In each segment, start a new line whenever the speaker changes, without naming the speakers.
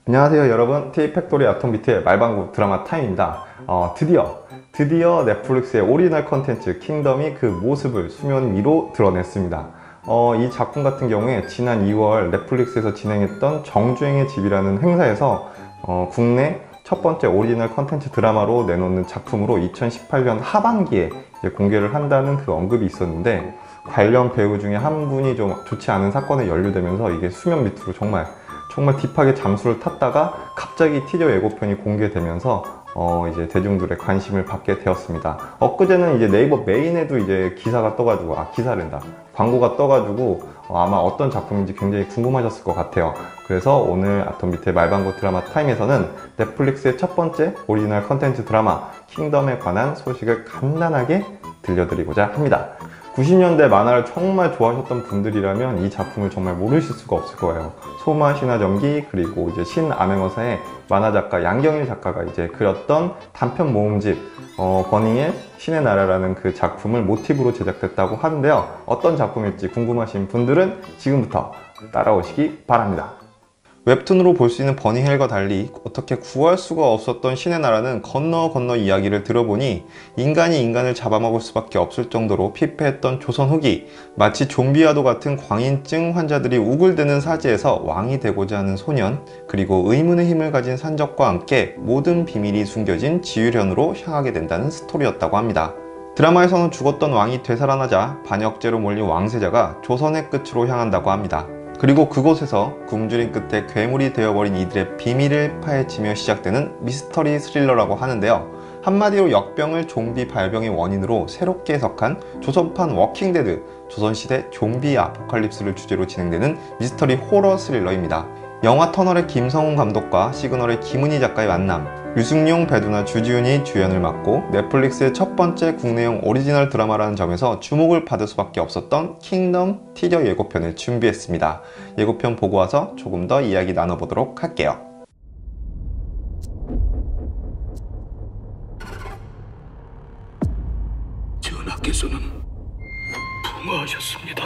안녕하세요 여러분, T팩토리 아톰비트의 말방구 드라마 타임입니다. 드디어 넷플릭스의 오리지널 컨텐츠 킹덤이 그 모습을 수면 위로 드러냈습니다. 이 작품 같은 경우에 지난 2월 넷플릭스에서 진행했던 정주행의 집이라는 행사에서 국내 첫 번째 오리지널 컨텐츠 드라마로 내놓는 작품으로 2018년 하반기에 이제 공개를 한다는 그 언급이 있었는데, 관련 배우 중에 한 분이 좀 좋지 않은 사건에 연루되면서 이게 수면 밑으로 정말 딥하게 잠수를 탔다가 갑자기 티저 예고편이 공개되면서 이제 대중들의 관심을 받게 되었습니다. 엊그제는 이제 네이버 메인에도 이제 기사가 떠가지고, 기사랜다, 광고가 떠가지고 아마 어떤 작품인지 굉장히 궁금하셨을 것 같아요. 그래서 오늘 아톰비트의 말방구 드라마 타임에서는 넷플릭스의 첫 번째 오리지널 컨텐츠 드라마 킹덤에 관한 소식을 간단하게 들려드리고자 합니다. 90년대 만화를 정말 좋아하셨던 분들이라면 이 작품을 정말 모르실 수가 없을 거예요. 소마 신화전기, 그리고 이제 신암행어사의 만화 작가 양경일 작가가 이제 그렸던 단편 모음집 버닝의 신의 나라라는 그 작품을 모티브로 제작됐다고 하는데요. 어떤 작품일지 궁금하신 분들은 지금부터 따라오시기 바랍니다. 웹툰으로 볼 수 있는 버닝헬과 달리 어떻게 구할 수가 없었던 신의 나라는 건너 이야기를 들어보니 인간이 인간을 잡아먹을 수밖에 없을 정도로 피폐했던 조선 후기, 마치 좀비와도 같은 광인증 환자들이 우글대는 사지에서 왕이 되고자 하는 소년, 그리고 의문의 힘을 가진 산적과 함께 모든 비밀이 숨겨진 지유련으로 향하게 된다는 스토리였다고 합니다. 드라마에서는 죽었던 왕이 되살아나자 반역죄로 몰린 왕세자가 조선의 끝으로 향한다고 합니다. 그리고 그곳에서 굶주린 끝에 괴물이 되어버린 이들의 비밀을 파헤치며 시작되는 미스터리 스릴러라고 하는데요. 한마디로 역병을 좀비 발병의 원인으로 새롭게 해석한 조선판 워킹데드, 조선시대 좀비 아포칼립스를 주제로 진행되는 미스터리 호러 스릴러입니다. 영화 터널의 김성훈 감독과 시그널의 김은희 작가의 만남, 류승용, 배두나, 주지훈이 주연을 맡고 넷플릭스의 첫 번째 국내용 오리지널 드라마라는 점에서 주목을 받을 수밖에 없었던 킹덤 티저 예고편을 준비했습니다. 예고편 보고 와서 조금 더 이야기 나눠보도록 할게요.
전하께서는 풍화하셨습니다.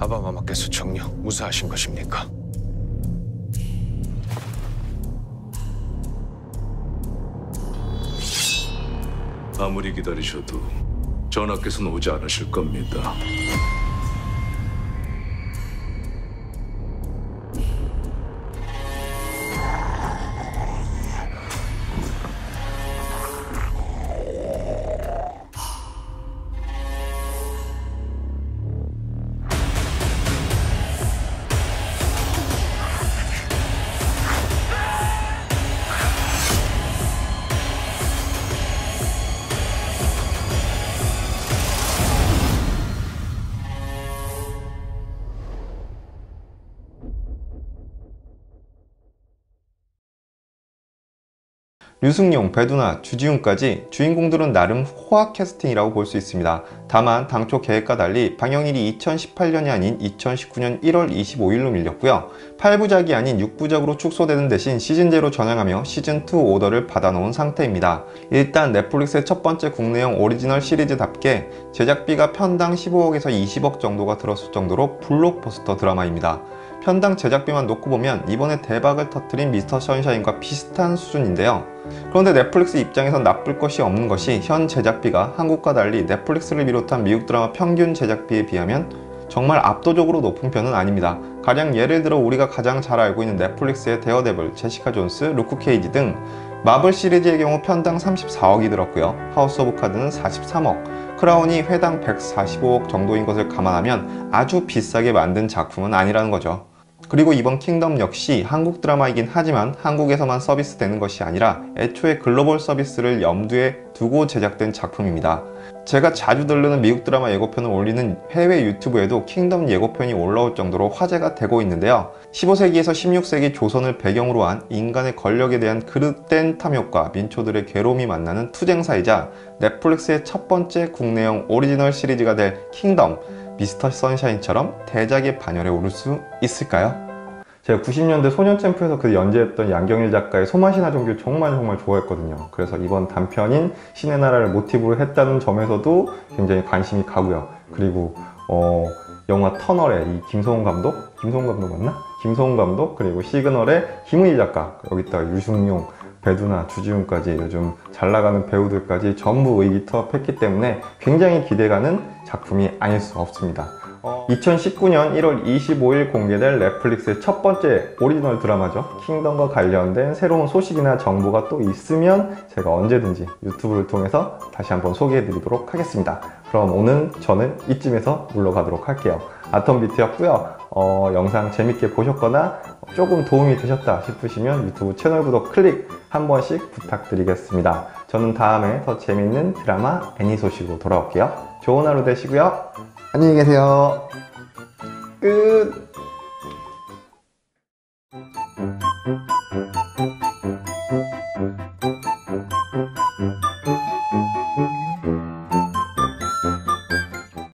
아바마마께서 정녕 무사하신 것입니까?
아무리 기다리셔도 전하께서는 오지 않으실 겁니다.
류승용, 배두나, 주지훈까지 주인공들은 나름 호화 캐스팅이라고 볼 수 있습니다. 다만 당초 계획과 달리 방영일이 2018년이 아닌 2019년 1월 25일로 밀렸고요. 8부작이 아닌 6부작으로 축소되는 대신 시즌제로 전향하며 시즌2 오더를 받아놓은 상태입니다. 일단 넷플릭스의 첫 번째 국내용 오리지널 시리즈답게 제작비가 편당 15억에서 20억 정도가 들었을 정도로 블록버스터 드라마입니다. 편당 제작비만 놓고 보면 이번에 대박을 터뜨린 미스터 선샤인과 비슷한 수준인데요. 그런데 넷플릭스 입장에선 나쁠 것이 없는 것이 현 제작비가 한국과 달리 넷플릭스를 비롯한 미국 드라마 평균 제작비에 비하면 정말 압도적으로 높은 편은 아닙니다. 가령 예를 들어 우리가 가장 잘 알고 있는 넷플릭스의 데어데블, 제시카 존스, 루크 케이지 등 마블 시리즈의 경우 편당 34억이 들었고요. 하우스 오브 카드는 43억, 크라운이 회당 145억 정도인 것을 감안하면 아주 비싸게 만든 작품은 아니라는 거죠. 그리고 이번 킹덤 역시 한국 드라마이긴 하지만 한국에서만 서비스되는 것이 아니라 애초에 글로벌 서비스를 염두에 두고 제작된 작품입니다. 제가 자주 들르는 미국 드라마 예고편을 올리는 해외 유튜브에도 킹덤 예고편이 올라올 정도로 화제가 되고 있는데요. 15세기에서 16세기 조선을 배경으로 한 인간의 권력에 대한 그릇된 탐욕과 민초들의 괴로움이 만나는 투쟁사이자 넷플릭스의 첫 번째 국내용 오리지널 시리즈가 될 킹덤, 미스터 선샤인처럼 대작의 반열에 오를 수 있을까요? 제가 90년대 소년챔프에서 그 연재했던 양경일 작가의 소맛이나 종교 정말 좋아했거든요. 그래서 이번 단편인 신의 나라를 모티브로 했다는 점에서도 굉장히 관심이 가고요. 그리고 영화 터널의 이 김소은 감독 맞나? 김소은 감독, 그리고 시그널의 김은희 작가, 여기다가 유승용, 배두나, 주지훈까지 요즘 잘 나가는 배우들까지 전부 의기투합했기 때문에 굉장히 기대가는 작품이 아닐 수 없습니다. 2019년 1월 25일 공개될 넷플릭스의 첫 번째 오리지널 드라마죠. 킹덤과 관련된 새로운 소식이나 정보가 또 있으면 제가 언제든지 유튜브를 통해서 다시 한번 소개해 드리도록 하겠습니다. 그럼 오늘 저는 이쯤에서 물러가도록 할게요. 아톰비트였고요. 영상 재밌게 보셨거나 조금 도움이 되셨다 싶으시면 유튜브 채널 구독 클릭 한 번씩 부탁드리겠습니다. 저는 다음에 더 재밌는 드라마 애니 소식으로 돌아올게요. 좋은 하루 되시고요. 안녕히 계세요. 끝.